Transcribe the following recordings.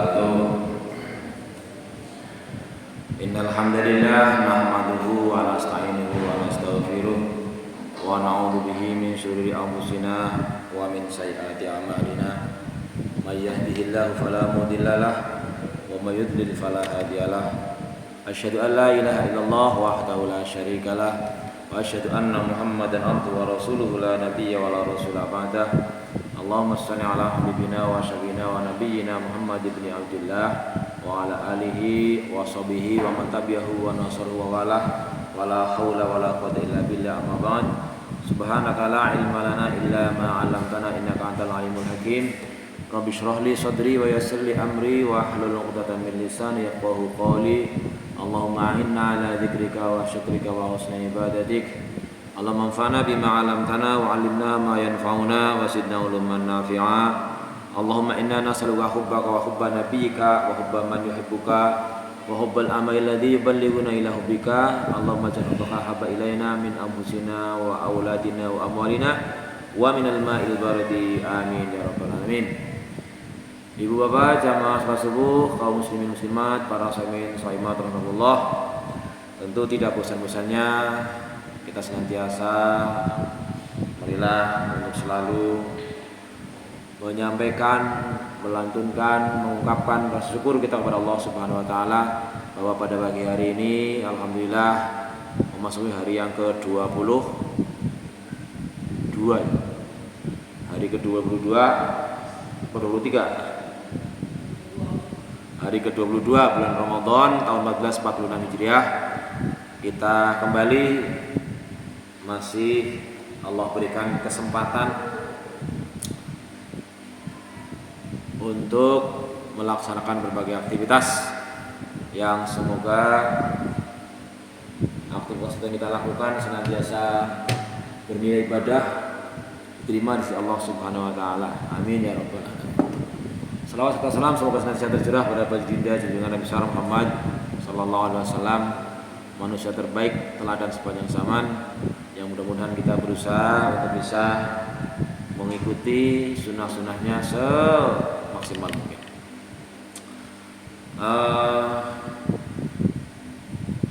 wabarakatuh. Innal hamdalillah nahmaduhu wa nasta'inuhu wa nastaghfiruh wa na'udzu bihi min syururi anfusina wa min sayyiati a'malina. May yahdihillahu fala mudhillalah wa may yudlil fala hadiyalah. Asyhadu an la ilaha illallah wahdahu la syarikalah wa asyhadu anna Muhammadan abduhu wa rasuluhu la nabiyya wa la rasula ba'dah. Allahumma shalli ala habibina wa syafiina wa nabiyyina Muhammad ibn Abdullah wa ala alihi wa sahbihi wa man tabi'ahu wa nasarahu wa walah wa la haula wa la quwwata illa billah amma ba'd. Subhanaka la ilma lana illa ma 'allamtana innaka antal alimul hakim. Rabbi shrah li sadri wa yassir li amri wa hlul 'uqdatam min lisani yafqahu qawli. Allahumma a'inna ala dzikrika wa syukrika wa husni ibadatik. Allahumma anfa'na bima 'allamtana wa 'allimna ma yanfa'una wa zidna ilman nafi'a. Allahumma inna nas'aluka hubbaka wa hubba nabiyyika wa hubba man yuhibbuka wa hubbal amali alladhi yuballighuna ila hubbika. Allahumma ij'al hubbaka habba ilaina min anfusina wa auladina wa amwalina wa minal ma'il bardi. Amin ya rabbal alamin. Ibu bapak jamaah salat subuh, kaum muslimin muslimat, para shaimin shaimat rahimakumullah. Tentu tidak bosan-bosannya kita senantiasa marilah untuk selalu menyampaikan, melantunkan, mengungkapkan rasa syukur kita kepada Allah Subhanahu wa taala bahwa pada pagi hari ini alhamdulillah memasuki hari yang ke-22. Hari ke-22 atau 23. Hari ke-22 bulan Ramadan tahun 1446 Hijriah. Kita kembali masih Allah berikan kesempatan untuk melaksanakan berbagai aktivitas yang semoga aktivitas yang kita lakukan senantiasa bernilai ibadah diterima di sisi Allah Subhanahu wa taala. Amin ya rabbal alamin. Salawat serta salam semoga senantiasa tercurah pada baginda junjungan Nabi Muhammad sallallahu alaihi wasallam, manusia terbaik teladan sepanjang zaman, yang mudah-mudahan kita berusaha untuk bisa mengikuti sunnah-sunnahnya semaksimal mungkin.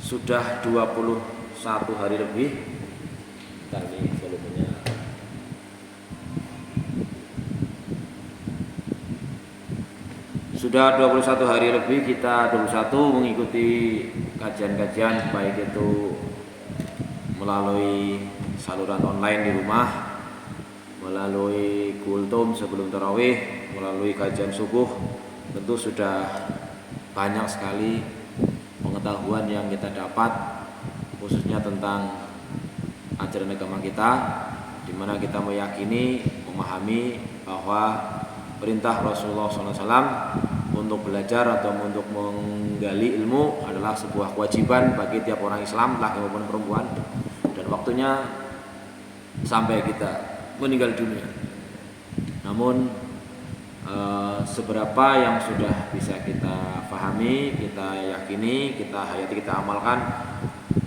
Sudah 21 hari lebih. Bentar nih volumenya. Sudah 21 hari lebih kita 21 mengikuti kajian-kajian, baik itu melalui saluran online di rumah, melalui kultum sebelum tarawih, melalui kajian subuh. Tentu sudah banyak sekali pengetahuan yang kita dapat, khususnya tentang ajaran agama kita, di mana kita meyakini, memahami bahwa perintah Rasulullah SAW untuk belajar atau untuk menggali ilmu adalah sebuah kewajiban bagi tiap orang Islam, laki maupun perempuan, dan waktunya sampai kita meninggal dunia. Namun seberapa yang sudah bisa kita pahami, kita yakini, kita hayati, kita amalkan,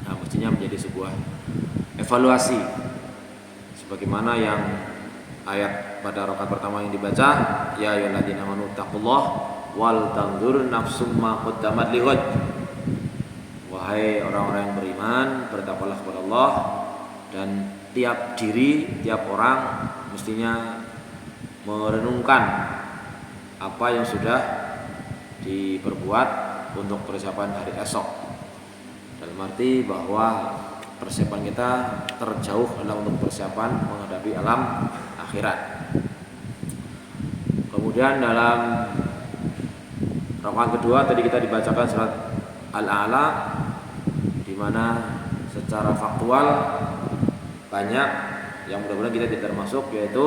nah mestinya menjadi sebuah evaluasi sebagaimana yang ayat pada rakaat pertama yang dibaca, ya ayyuhalladzina amanu taqullaha wal tanzur nafsum ma qaddamat lighad. Wahai orang-orang yang beriman, bertakwalah kepada Allah, dan tiap diri, tiap orang mestinya merenungkan apa yang sudah diperbuat untuk persiapan hari esok. Dalam arti bahwa persiapan kita terjauh adalah untuk persiapan menghadapi alam akhirat. Kemudian dalam rakaat kedua tadi kita dibacakan surat Al-A'la, di mana secara faktual banyak yang mudah-mudahan kita tidak termasuk, yaitu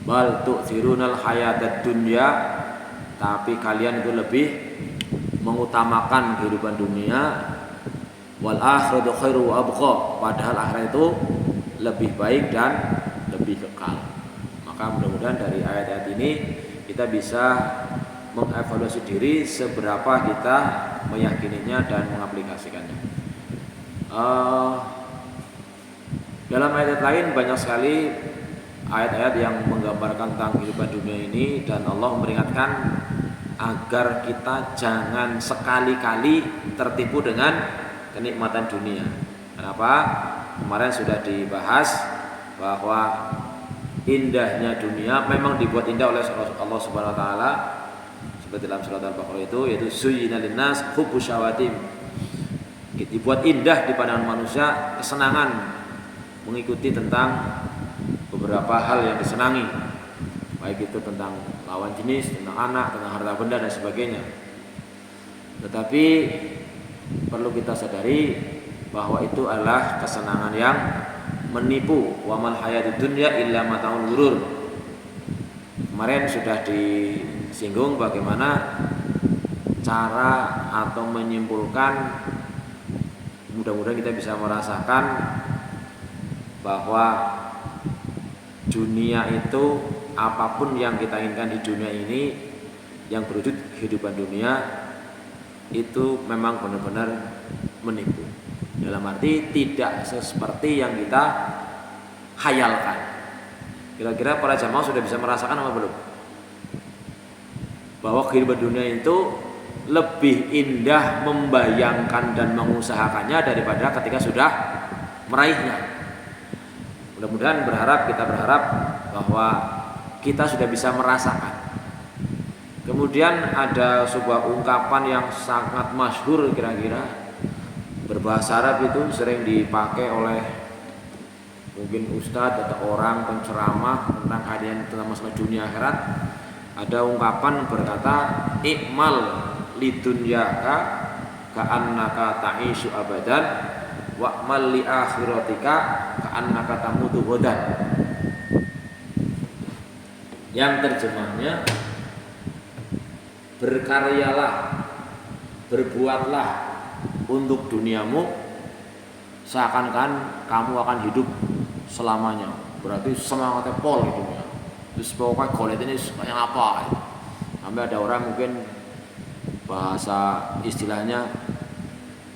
bal tu'thirunal hayatad dunya, tapi kalian itu lebih mengutamakan kehidupan dunia, wal akhiratu khairu wa abqa, padahal akhirat itu lebih baik dan lebih kekal. Maka mudah-mudahan dari ayat-ayat ini kita bisa mengevaluasi diri seberapa kita meyakininya dan mengaplikasikannya. Dalam ayat lain banyak sekali ayat-ayat yang menggambarkan tentang kehidupan dunia ini, dan Allah memperingatkan agar kita jangan sekali-kali tertipu dengan kenikmatan dunia. Kenapa? Kemarin sudah dibahas bahwa indahnya dunia memang dibuat indah oleh Allah Subhanahu wa taala seperti dalam surat Al-Baqarah itu, yaitu zuyyina linnas hubbus syahawatim. Dibuat indah di pandangan manusia kesenangan mengikuti tentang beberapa hal yang disenangi, baik itu tentang lawan jenis, tentang anak, tentang harta benda dan sebagainya. Tetapi perlu kita sadari bahwa itu adalah kesenangan yang menipu. Wa mal hayatud dunya illa mata'ul ghurur. Kemarin sudah disinggung bagaimana cara atau menyimpulkan, mudah-mudahan kita bisa merasakan bahwa dunia itu, apapun yang kita inginkan di dunia ini yang berwujud kehidupan dunia itu memang benar-benar menipu. Dalam arti tidak seperti yang kita khayalkan. Kira-kira para jamaah sudah bisa merasakan apa belum? Bahwa kehidupan dunia itu lebih indah membayangkan dan mengusahakannya daripada ketika sudah meraihnya. Mudah-mudahan kita berharap bahwa kita sudah bisa merasakan. Kemudian ada sebuah ungkapan yang sangat masyhur, kira-kira berbahasa Arab, itu sering dipakai oleh mungkin ustadz atau orang penceramah tentang keadaan tentang masalah dunia akhirat. Ada ungkapan berkata, ikmal lidunyaka ka'annaka ta'ishu abadan wa'mal li akhiratika ka'annaka tamutu ghadan. Yang terjemahnya, berkaryalah, berbuatlah untuk duniamu seakan-akan kamu akan hidup selamanya. Berarti semangatnya pol hidupnya. Terus pokoknya golet ini kayak apa? Sampai ada orang mungkin bahasa istilahnya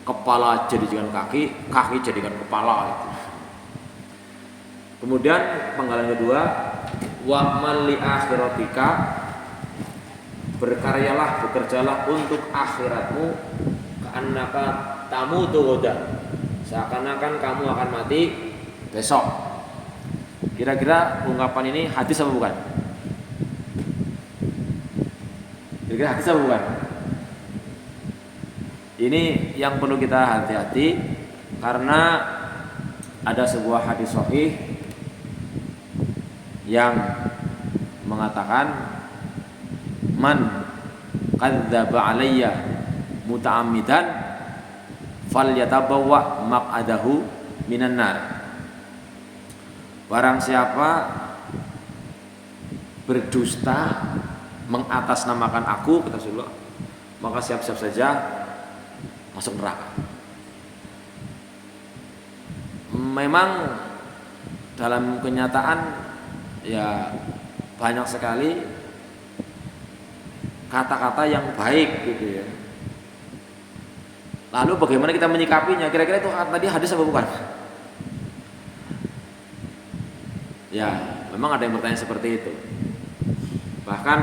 kepala jadikan kaki, kaki jadikan kepala itu. Kemudian penggalan kedua, wa'mal li akhiratika, berkaryalah, bekerjalah untuk akhiratmu, ka'annaka tamutu ghadan, seakan-akan kamu akan mati besok. Kira-kira ungkapan ini hadis apa bukan? Kira-kira hadis apa bukan? Ini yang perlu kita hati-hati, karena ada sebuah hadis sahih yang mengatakan, man kadzdzaba alayya muta'ammidan falyatabawwa maq'adahu minan nar. Barang siapa berdusta mengatasnamakan aku, kata Rasulullah, maka siap-siap saja masuk neraka. Memang dalam kenyataan ya banyak sekali kata-kata yang baik gitu ya. Lalu bagaimana kita menyikapinya? Kira-kira itu tadi hadis apa bukan? Ya, memang ada yang bertanya seperti itu. Bahkan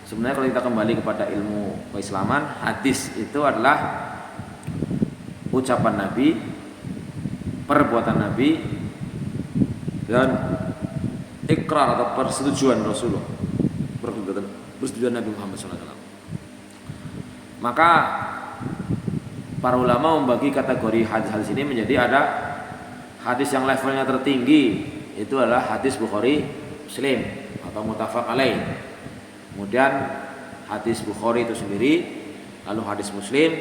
sebenarnya kalau kita kembali kepada ilmu keislaman, hadis itu adalah ucapan Nabi, perbuatan Nabi, dan ikrar atau persetujuan Rasulullah, persetujuan Nabi Muhammad SAW. Maka para ulama membagi kategori hadis-hadis ini menjadi ada hadis yang levelnya tertinggi, itu adalah hadis Bukhari Muslim atau muttafaq alaih. Kemudian hadis Bukhari itu sendiri, lalu hadis Muslim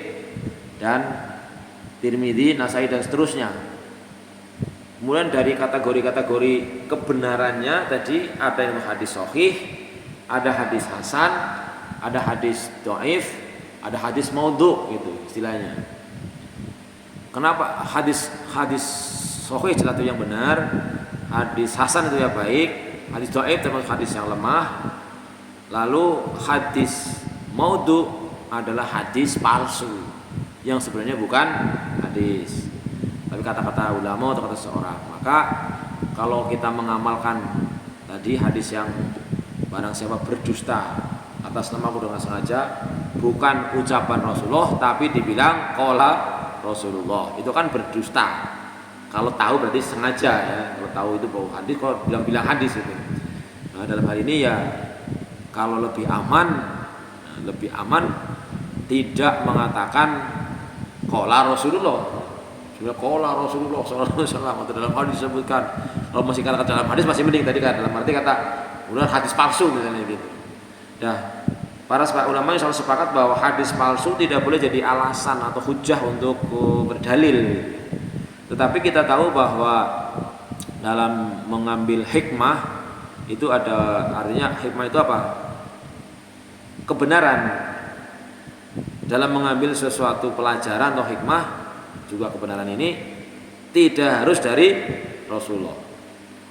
dan Tirmidzi, Nasai dan seterusnya. Kemudian dari kategori-kategori kebenarannya tadi ada yang hadis sahih, ada hadis hasan, ada hadis dhaif, ada hadis maudhu gitu istilahnya. Kenapa hadis sahih jelas itu yang benar, hadis hasan itu yang baik, hadis dhaif termasuk hadis yang lemah. Lalu hadis maudhu adalah hadis palsu yang sebenarnya bukan hadis, tapi kata-kata ulama atau kata seorang. Maka kalau kita mengamalkan tadi hadis yang barang siapa berdusta atas namaku dengan sengaja, bukan ucapan Rasulullah tapi dibilang qala Rasulullah. Itu kan berdusta. Kalau tahu berarti sengaja ya. Kalau tahu itu bau hadis, kalau bilang hadis itu. Nah, dalam hal ini ya kalau lebih aman tidak mengatakan qala Rasulullah. Sebenarnya qala Rasulullah sallallahu alaihi wasallam atau dalam hadis disebutkan. Kalau masih kata dalam hadis masih mending tadi kan, dalam arti kata udah hadis palsu misalnya gitu. Nah, para ulama yang selalu sepakat bahwa hadis palsu tidak boleh jadi alasan atau hujah untuk berdalil. Tetapi kita tahu bahwa dalam mengambil hikmah itu ada artinya, hikmah itu apa? Kebenaran. Dalam mengambil sesuatu pelajaran atau hikmah juga kebenaran ini tidak harus dari Rasulullah.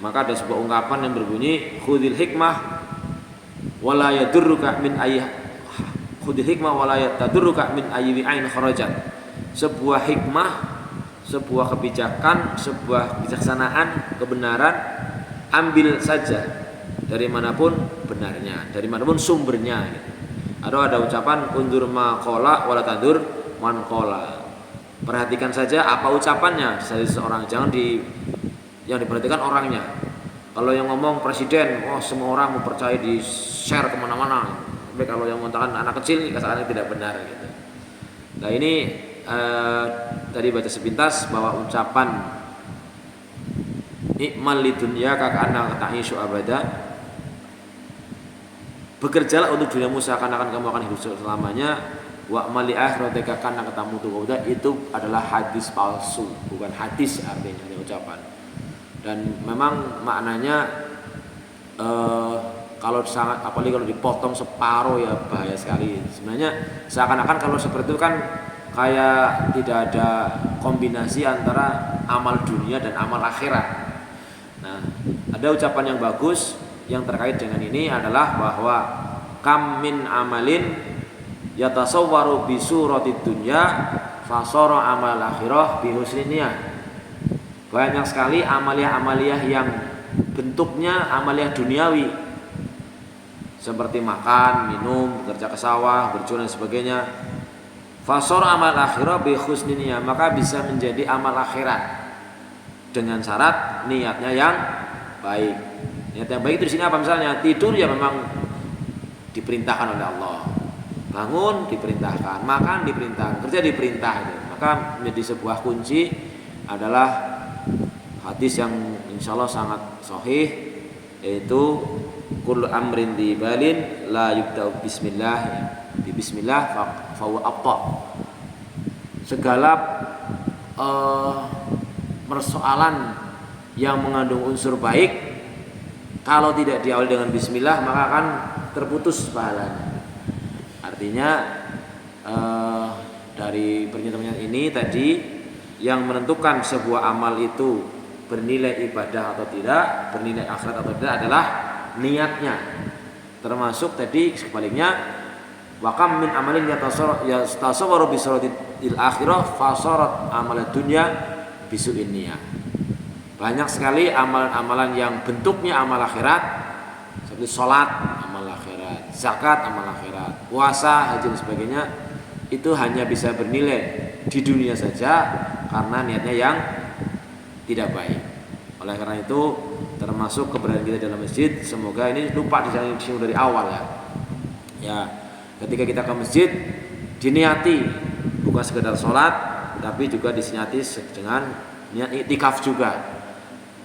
Maka ada sebuah ungkapan yang berbunyi khudil hikmah wala yadurruka min ayyih khudil hikmah wala yatadurruka min ayyi ain kharajat. Sebuah hikmah, sebuah kebijakan, sebuah kebijaksanaan, kebenaran ambil saja dari manapun benarnya, dari manapun sumbernya gitu. Ada ucapan undur ma qala wala tadur man qala. Perhatikan saja apa ucapannya dari seorang, jangan yang diperhatikan orangnya. Kalau yang ngomong presiden, semua orang mau percaya, di share kemana-mana. Tapi kalau yang mengatakan anak kecil, kasarnya tidak benar gitu. Nah ini tadi baca sepintas bahwa ucapan nikmal lidunya ka'anna ta'ishu abada, bekerjalah untuk duniamu seakan-akan kamu akan hidup selamanya, wa mali akhiratika kana katamutu qauda, itu adalah hadis palsu, bukan hadis artinya ucapan. Dan memang maknanya kalau sangat, apalagi kalau dipotong separuh ya bahaya sekali. Sebenarnya seakan-akan kalau seperti itu kan kayak tidak ada kombinasi antara amal dunia dan amal akhirat. Nah, ada ucapan yang bagus yang terkait dengan ini adalah bahwa kam min amalin yatasawwaru bi suratid dunya fasara amal akhirah bi husniyah. Banyak sekali amaliah-amaliah yang bentuknya amaliah duniawi, seperti makan, minum, bekerja ke sawah, berjualan dan sebagainya. Fasara amal akhirah bi husniyah, maka bisa menjadi amal akhirat dengan syarat niatnya yang baik. Niat yang baik itu di sini apa? Misalnya tidur ya memang diperintahkan oleh Allah, bangun diperintahkan, makan diperintahkan, kerja diperintah itu. Maka menjadi sebuah kunci adalah hadis yang insya Allah sangat sahih, yaitu kullu amrin dibalin la yubda'u bismillah bi bismillah fa huwa abta. Segala persoalan yang mengandung unsur baik, kalau tidak diawali dengan bismillah maka akan terputus pahalanya. Artinya dari pernyataan ini tadi, yang menentukan sebuah amal itu bernilai ibadah atau tidak, bernilai akhirat atau tidak adalah niatnya. Termasuk tadi sebaliknya, wa kam min amalin yatasawwaru bi suratil akhirah fasarat amal dunya bisu'in niyah. Banyak sekali amalan-amalan yang bentuknya amal akhirat, seperti sholat amal akhirat, zakat amal akhirat, puasa, haji dan sebagainya, itu hanya bisa bernilai di dunia saja karena niatnya yang tidak baik. Oleh karena itu termasuk keberadaan kita dalam masjid, semoga ini lupa disinggung dari awal ya. Ya, ketika kita ke masjid diniati bukan sekedar sholat, tapi juga diniati dengan niat iktikaf juga.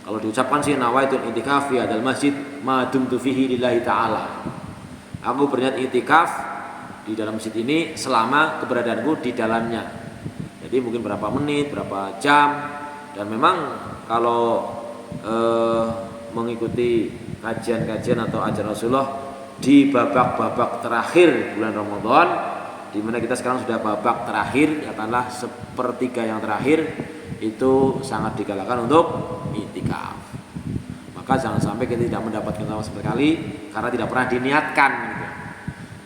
Kalau diucapkan sih nawaitul i'tikaf fi hadzal masjid ma dumtu fihi lillahi ta'ala. Aku berniat i'tikaf di dalam masjid ini selama keberadaanku di dalamnya. Jadi mungkin berapa menit, berapa jam. Dan memang kalau mengikuti kajian-kajian atau ajaran Rasulullah di babak-babak terakhir bulan Ramadan, di mana kita sekarang sudah babak terakhir, katakanlah sepertiga yang terakhir, itu sangat digalakkan untuk i'tikaf. Maka jangan sampai kita tidak mendapatkan sama sekali karena tidak pernah diniatkan gitu.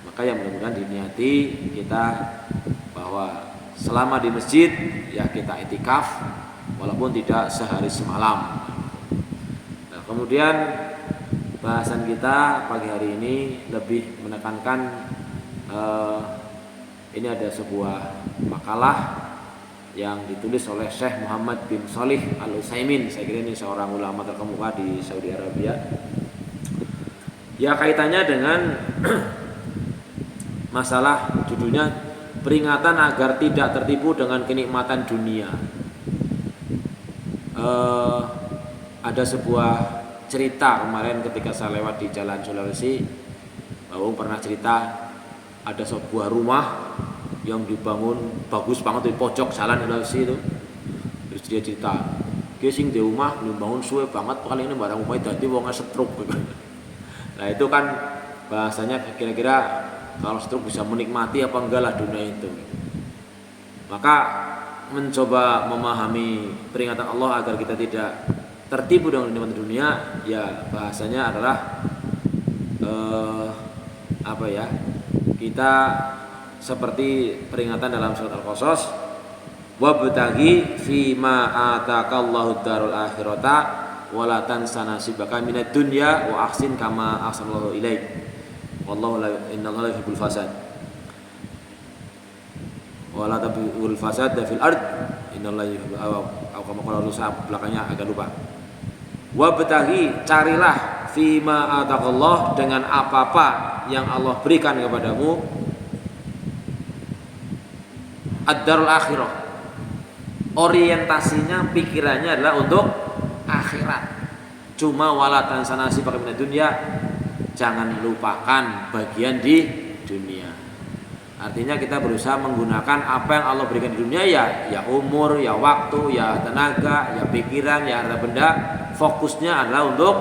Maka yang mudah-mudahan diniati kita bahwa selama di masjid ya kita i'tikaf walaupun tidak sehari semalam. Nah, kemudian bahasan kita pagi hari ini lebih menekankan ini ada sebuah makalah yang ditulis oleh Syekh Muhammad bin Shalih Al-Utsaimin. Saya kira ini seorang ulama terkemuka di Saudi Arabia. Ya, kaitannya dengan masalah judulnya peringatan agar tidak tertipu dengan kenikmatan dunia. Ada sebuah cerita kemarin ketika saya lewat di Jalan Sulawesi, Baung pernah cerita ada sebuah rumah yang dibangun bagus banget di pojok Jalan Sulawesi itu. Terus dia cerita, "Ki sing di rumah dibangun suwe banget, kali ini barang umumnya dadi wong stroke." Nah, itu kan bahasanya kira-kira kalau stroke bisa menikmati apa enggak lah dunia itu. Maka mencoba memahami peringatan Allah agar kita tidak tertipu dengan nikmat dunia, ya bahasanya adalah kita seperti peringatan dalam surat Al-Qasas, wabtaghi fima atakallahu darul akhirata wala tansa nasibaka minad dunya wa ahsin kama ahsanallahu ilaik wallahu innallaha la yuhibbul fasad wala tabghul fasad fil ard innallaha yuhibbul kama qala Rasul, belakangnya agak lupa. Wabtaghi, carilah fima atakallah, dengan apa-apa yang Allah berikan kepadamu, ad-darul akhirah, orientasinya pikirannya adalah untuk akhirat. Cuma wala tansa nasibaka minad dunya, jangan lupakan bagian di dunia. Artinya kita berusaha menggunakan apa yang Allah berikan di dunia, ya umur, ya waktu, ya tenaga, ya pikiran, ya harta benda. Fokusnya adalah untuk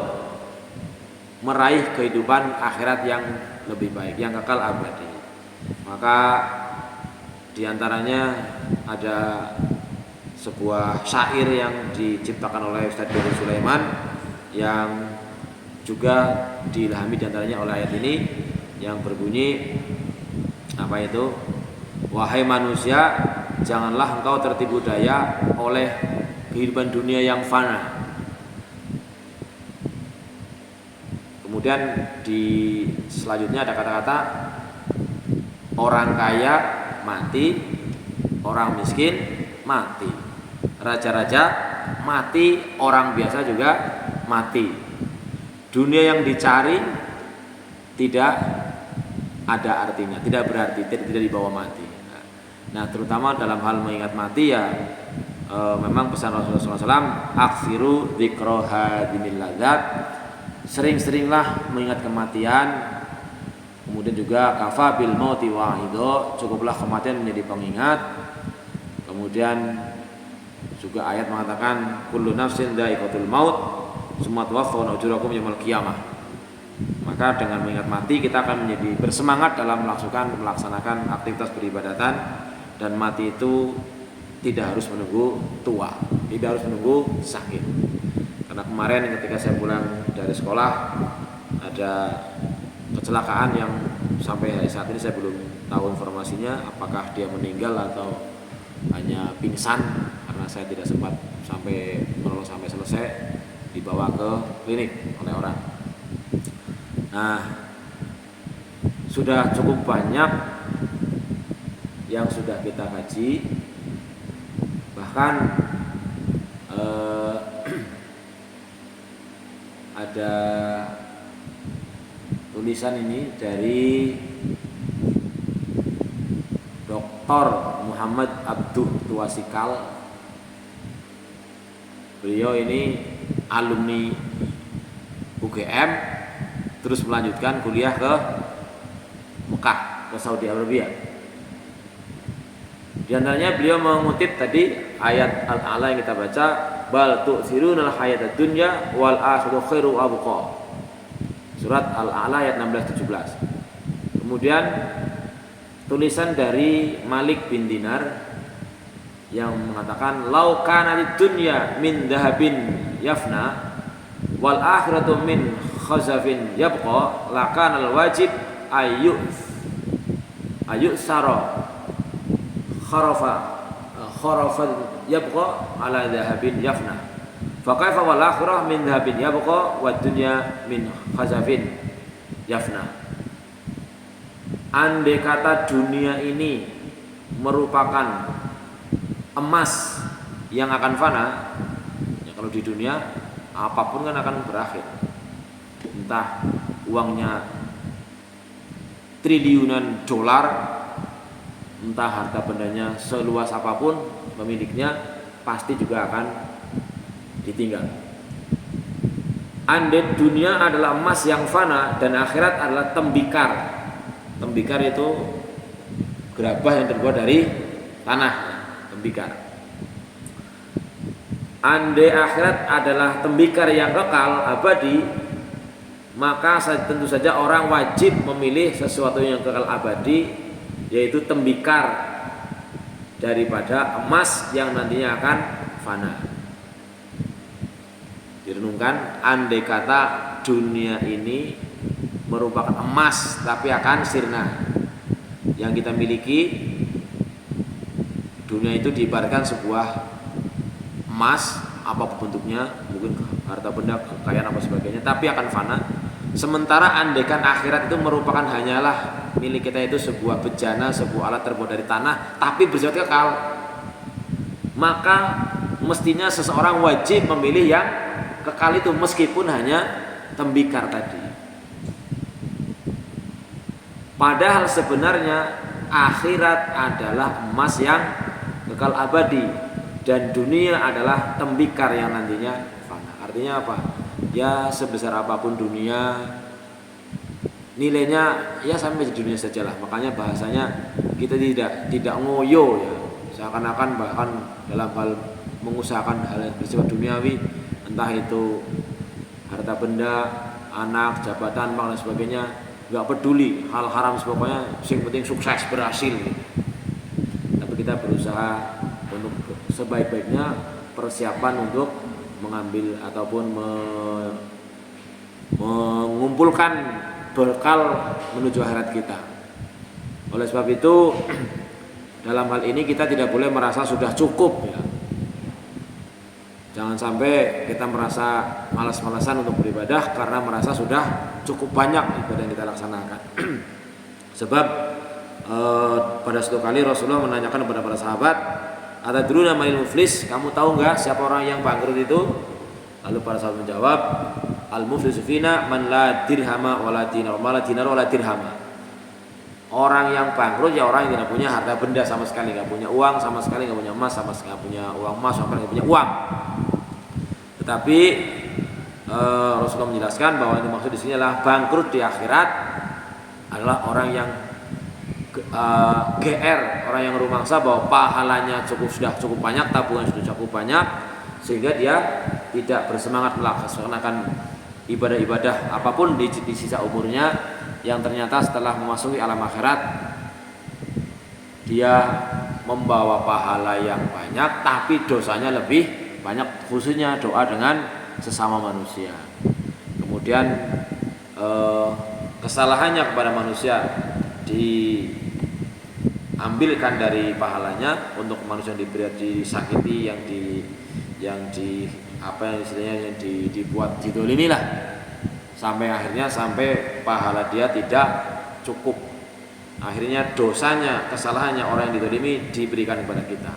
meraih kehidupan akhirat yang lebih baik, yang kekal abadi. Maka diantaranya ada sebuah syair yang diciptakan oleh Ustaz Dodi Sulaiman yang juga diilhami diantaranya oleh ayat ini yang berbunyi apa itu? Wahai manusia, janganlah engkau tertipu daya oleh kehidupan dunia yang fana. Kemudian di selanjutnya ada kata-kata orang kaya mati, orang miskin mati, raja-raja mati, orang biasa juga mati. Dunia yang dicari tidak ada artinya, tidak berarti, tidak dibawa mati. Nah, terutama dalam hal mengingat mati ya memang pesan Rasulullah SAW, aksiru dzikra hadimil ladzat, sering-seringlah mengingat kematian. Kemudian juga kafa bil mauti wa'idho, cukuplah kematian menjadi pengingat. Kemudian juga ayat mengatakan kullu nafsin dha'iqatul maut summa tuwaffawna ujurakum yaumil qiyamah. Maka dengan mengingat mati kita akan menjadi bersemangat dalam melaksanakan aktivitas peribadatan, dan mati itu tidak harus menunggu tua, tidak harus menunggu sakit. Karena kemarin ketika saya pulang dari sekolah ada kecelakaan yang sampai saat ini saya belum tahu informasinya, apakah dia meninggal atau hanya pingsan, karena saya tidak sempat sampai menolong sampai selesai, dibawa ke klinik oleh orang. Nah, sudah cukup banyak yang sudah kita kaji, bahkan ada tulisan ini dari Dr. Muhammad Abduh Tuasikal. Beliau ini alumni UGM, terus melanjutkan kuliah ke Mekah, ke Saudi Arabia. Di antaranya beliau mengutip tadi ayat Al-A'la yang kita baca, bal tu'thirunal hayatad dunya wal akhiru khairu abqa. Surat Al-A'la ayat 16-17. Kemudian tulisan dari Malik bin Dinar yang mengatakan lau kana lid dunya min dhahabin yafna wal akhiratu min khazafin yabqa lakana al wajib ayu sara kharafa yabqa ala dhahabin yafna fa kaifa wal akhirah min dhahabin yabqa wad dunya min khazafin yafna. andai kata dunia ini merupakan emas yang akan fana, ya kalau di dunia apapun kan akan berakhir, entah uangnya triliunan dolar, entah harta bendanya seluas apapun pemiliknya, pasti juga akan ditinggal. Andai dunia adalah emas yang fana dan akhirat adalah tembikar. Tembikar itu gerabah yang terbuat dari tanah, tembikar. Andai akhirat adalah tembikar yang kekal abadi, maka tentu saja orang wajib memilih sesuatu yang kekal abadi, yaitu tembikar daripada emas yang nantinya akan fana. Direnungkan, andai kata dunia ini merupakan emas tapi akan sirna, yang kita miliki dunia itu diibaratkan sebuah emas apapun bentuknya, mungkin harta benda, kekayaan apa sebagainya, tapi akan fana. Sementara andaikan akhirat itu merupakan hanyalah milik kita, itu sebuah bejana, sebuah alat terbuat dari tanah tapi bersifat kekal, maka mestinya seseorang wajib memilih yang kekal itu meskipun hanya tembikar tadi. Padahal sebenarnya akhirat adalah emas yang kekal abadi dan dunia adalah tembikar yang nantinya fana. Artinya apa? Ya sebesar apapun dunia, nilainya ya sampai di dunia sajalah. Makanya bahasanya kita tidak ngoyo ya, seakan-akan bahkan dalam hal mengusahakan hal yang bersifat duniawi, entah itu harta benda, anak, jabatan, dan sebagainya, nggak peduli, hal haram sebagainya, yang penting sukses, berhasil. Tapi kita berusaha untuk sebaik-baiknya persiapan untuk mengambil ataupun mengumpulkan bekal menuju akhirat kita. Oleh sebab itu dalam hal ini kita tidak boleh merasa sudah cukup ya. Jangan sampai kita merasa malas-malasan untuk beribadah karena merasa sudah cukup banyak ibadah yang kita laksanakan. Sebab pada suatu kali Rasulullah menanyakan kepada para sahabat, "Atadruna manil muflis?" Kamu tahu enggak siapa orang yang bangkrut itu? Lalu para sahabat menjawab, "Al-muflisu fina man la dirhama wala dinar, wala dinar wala dirhama." Orang yang bangkrut ya orang yang tidak punya harta benda sama sekali, enggak punya uang sama sekali, enggak punya emas sama sekali, enggak punya uang emas sama sekali, enggak punya uang. Tetapi Rasulullah menjelaskan bahwa yang dimaksud di sini adalah bangkrut di akhirat adalah orang yang GR, orang yang rumangsa bahwa pahalanya sudah cukup banyak, tabungan sudah cukup banyak, sehingga dia tidak bersemangat melaksanakan ibadah-ibadah apapun di sisa umurnya, yang ternyata setelah memasuki alam akhirat dia membawa pahala yang banyak tapi dosanya lebih banyak, khususnya doa dengan sesama manusia. Kemudian kesalahannya kepada manusia diambilkan dari pahalanya untuk manusia yang disakiti, yang dibuat didolimi lah, sampai akhirnya pahala dia tidak cukup. Akhirnya dosanya, kesalahannya orang yang didolimi diberikan kepada kita.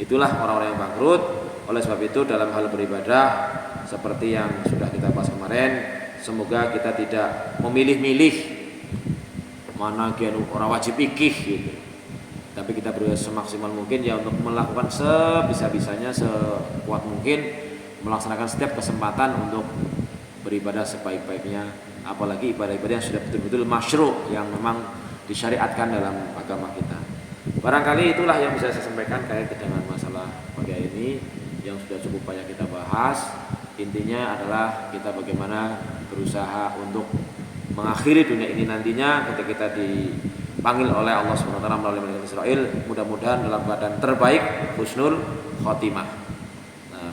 Itulah orang-orang yang bangkrut. Oleh sebab itu dalam hal beribadah seperti yang sudah kita bahas kemarin, semoga kita tidak memilih-milih mana orang wajib ikih gitu. Tapi kita berusaha semaksimal mungkin ya untuk melakukan sebisa-bisanya, sekuat mungkin, melaksanakan setiap kesempatan untuk beribadah sebaik-baiknya, apalagi ibadah-ibadah yang sudah betul-betul masyru', yang memang disyariatkan dalam agama kita. Barangkali itulah yang bisa saya sampaikan kait dengan masalah pagi ini yang sudah cukup banyak kita bahas. Intinya adalah kita bagaimana berusaha untuk mengakhiri dunia ini nantinya ketika kita dipanggil oleh Allah SWT melalui malaikat Israel, mudah-mudahan dalam keadaan terbaik, husnul khotimah.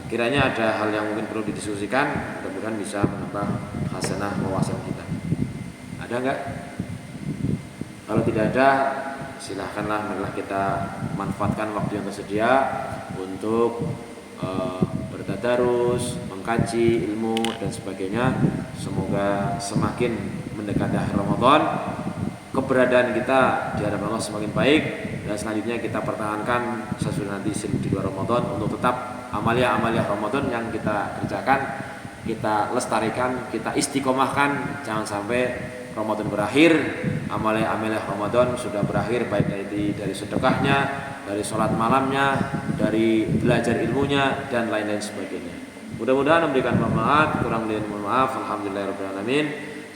Kiranya ada hal yang mungkin perlu didiskusikan, mudah-mudahan bisa menambah hasanah wawasan kita. Ada enggak? Kalau tidak ada, silahkanlah, marilah kita manfaatkan waktu yang tersedia untuk bertadarus, mengkaji ilmu dan sebagainya. Semoga semakin mendekati akhir Ramadan, keberadaan kita di hadapan Allah semakin baik, dan selanjutnya kita pertahankan sesudah nanti di luar Ramadan untuk tetap amalia-amalia Ramadan yang kita kerjakan, kita lestarikan, kita istiqomahkan. Jangan sampai Ramadan berakhir, amalia-amalia Ramadan sudah berakhir, baik dari sedekahnya, dari sholat malamnya, dari belajar ilmunya, dan lain-lain sebagainya. Mudah-mudahan memberikan manfaat, kurang lebihnya mohon maaf. Alhamdulillahirabbil alamin.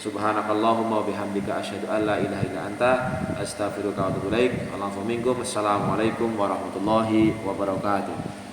Subhanakallahumma wa bihamdika asyhadu an la ilaha illa anta astaghfiruka wa atubu ilaik. Assalamualaikum warahmatullahi wabarakatuh.